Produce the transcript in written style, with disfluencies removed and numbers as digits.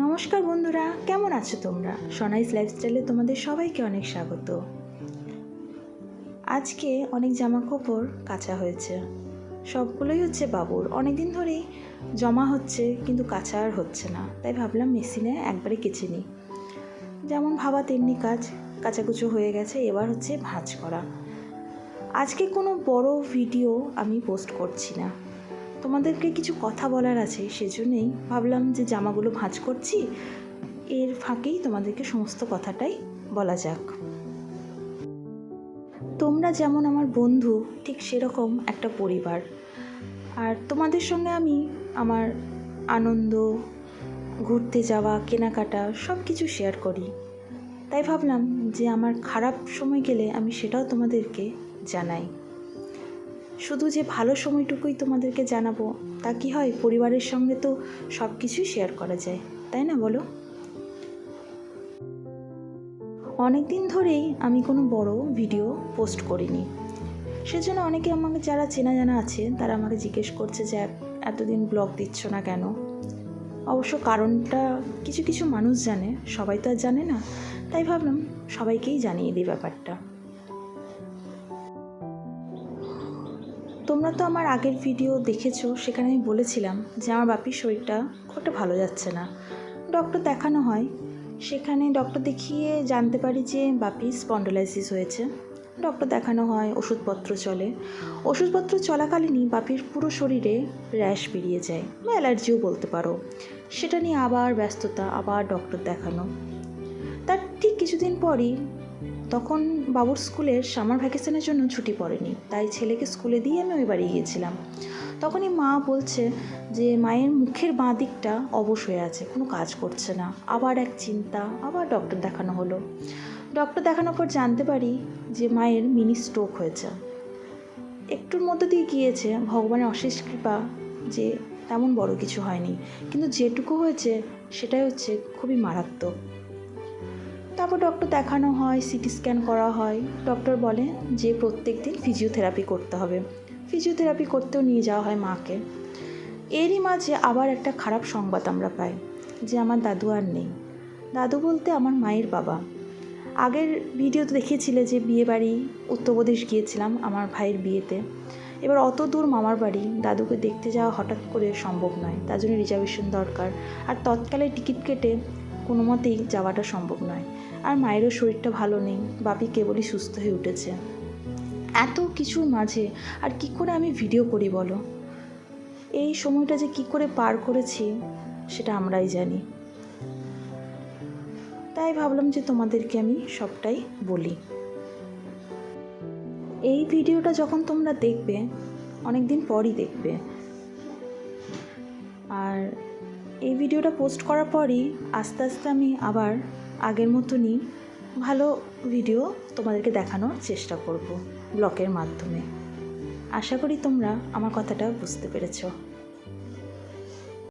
নমস্কার বন্ধুরা, কেমন আছো তোমরা? সোনাইস লাইফস্টাইলে তোমাদের সবাইকে অনেক স্বাগত। আজকে অনেক জামা কাপড় কাচা হয়েছে, সবগুলোই হচ্ছে বাবুর। অনেক দিন ধরেই জমা হচ্ছে কিন্তু কাচা আর হচ্ছে না, তাই ভাবলাম মেশিনে একবারে কেচে নিই। যেমন ভাবা তেমনি কাজ, কাচাকুচো হয়ে গেছে, এবার হচ্ছে ভাঁজ করা। আজকে কোনো বড় ভিডিও আমি পোস্ট করছি না, তোমাদেরকে কিছু কথা বলার আছে, সেজন্যই ভাবলাম যে জামাগুলো ভাঁজ করছি, এর ফাঁকেই তোমাদেরকে সমস্ত কথাটাই বলা যাক। তোমরা যেমন আমার বন্ধু, ঠিক সেরকম একটা পরিবার। আর তোমাদের সঙ্গে আমি আমার আনন্দ, ঘুরতে যাওয়া, কেনাকাটা সব কিছু শেয়ার করি। তাই ভাবলাম যে আমার খারাপ সময় গেলে আমি সেটাও তোমাদেরকে জানাই। শুধু যে ভালো সময়টুকুই তোমাদেরকে জানাবো তা কি হয়? পরিবারের সঙ্গে তো সব কিছুই শেয়ার করা যায়, তাই না বলো? অনেক দিন ধরেই আমি কোনো বড় ভিডিও পোস্ট করিনি, সেজন্য অনেকে আমাকে যারা চেনা জানা আছে তারা আমাকে জিজ্ঞেস করছে যে এতদিন ব্লগ দিচ্ছ না কেন। অবশ্য কারণটা কিছু কিছু মানুষ জানে, সবাই তো আর জানে না, তাই ভাবলাম সবাইকেই জানিয়ে দিই ব্যাপারটা। তোমরা তো আমার আগের ভিডিও দেখেছো, সেখানে আমি বলেছিলাম যে আমার বাপির শরীরটা খুব একটা ভালো যাচ্ছে না। ডক্টর দেখানো হয়, সেখানে ডক্টর দেখিয়ে জানতে পারি যে বাপির স্পন্ডোলাইসিস হয়েছে। ডক্টর দেখানো হয়, ওষুধপত্র চলে। ওষুধপত্র চলাকালীনই বাপির পুরো শরীরে র্যাশ বেরিয়ে যায়, বা অ্যালার্জিও বলতে পারো। সেটা নিয়ে আবার ব্যস্ততা, আবার ডক্টর দেখানো। তার ঠিক কিছুদিন পরই, তখন বাবুর স্কুলের সামার ভ্যাকেশনের জন্য ছুটি পড়েনি, তাই ছেলেকে স্কুলে দিয়ে আমি ওই বাড়ি গিয়েছিলাম। তখনই মা বলছে যে মায়ের মুখের বাঁ দিকটা অবশ হয়ে আছে, কোনো কাজ করছে না। আবার এক চিন্তা, আবার ডক্টর দেখানো হলো। ডক্টর দেখানোর পর জানতে পারি যে মায়ের মিনি স্ট্রোক হয়েছে। একটুর মধ্যে দিয়ে গিয়েছে, ভগবানের অশেষ কৃপা যে তেমন বড় কিছু হয়নি, কিন্তু যেটুকু হয়েছে সেটাই হচ্ছে খুবই মারাত্মক। তারপর ডক্টর দেখানো হয়, সিটি স্ক্যান করা হয়। ডক্টর বলে যে প্রত্যেক দিন ফিজিওথেরাপি করতে হবে। ফিজিওথেরাপি করতেও নিয়ে যাওয়া হয় মাকে। এরই মাঝে আবার একটা খারাপ সংবাদ আমরা পাই যে আমার দাদু আর নেই। দাদু বলতে আমার মায়ের বাবা। আগের ভিডিওতে দেখিয়েছিলে যে বিয়ে বাড়ি উত্তরপ্রদেশ গিয়েছিলাম আমার ভাইয়ের বিয়েতে। এবার অত দূর মামার বাড়ি দাদুকে দেখতে যাওয়া হঠাৎ করে সম্ভব নয়, তার জন্য রিজার্ভেশন দরকার। আর তৎকালে টিকিট কেটে কোনো মতেই যাওয়াটা সম্ভব নয়। আর মায়েরও শরীরটা ভালো নেই, বাপি কেবলই সুস্থ হয়ে উঠেছে। এত কিছুর মাঝে আর কি করে আমি ভিডিও করি বলো? এই সময়টা যে কি করে পার করেছি সেটা আমরাই জানি। তাই ভাবলাম যে তোমাদেরকে আমি সবটাই বলি। এই ভিডিওটা যখন তোমরা দেখবে, অনেক দিন পরই দেখবে। আর এই ভিডিওটা পোস্ট করার পরই আস্তে আস্তে আমি আবার আগের মতনই ভালো ভিডিও তোমাদেরকে দেখানোর চেষ্টা করব ব্লগের মাধ্যমে। আশা করি তোমরা আমার কথাটা বুঝতে পেরেছো।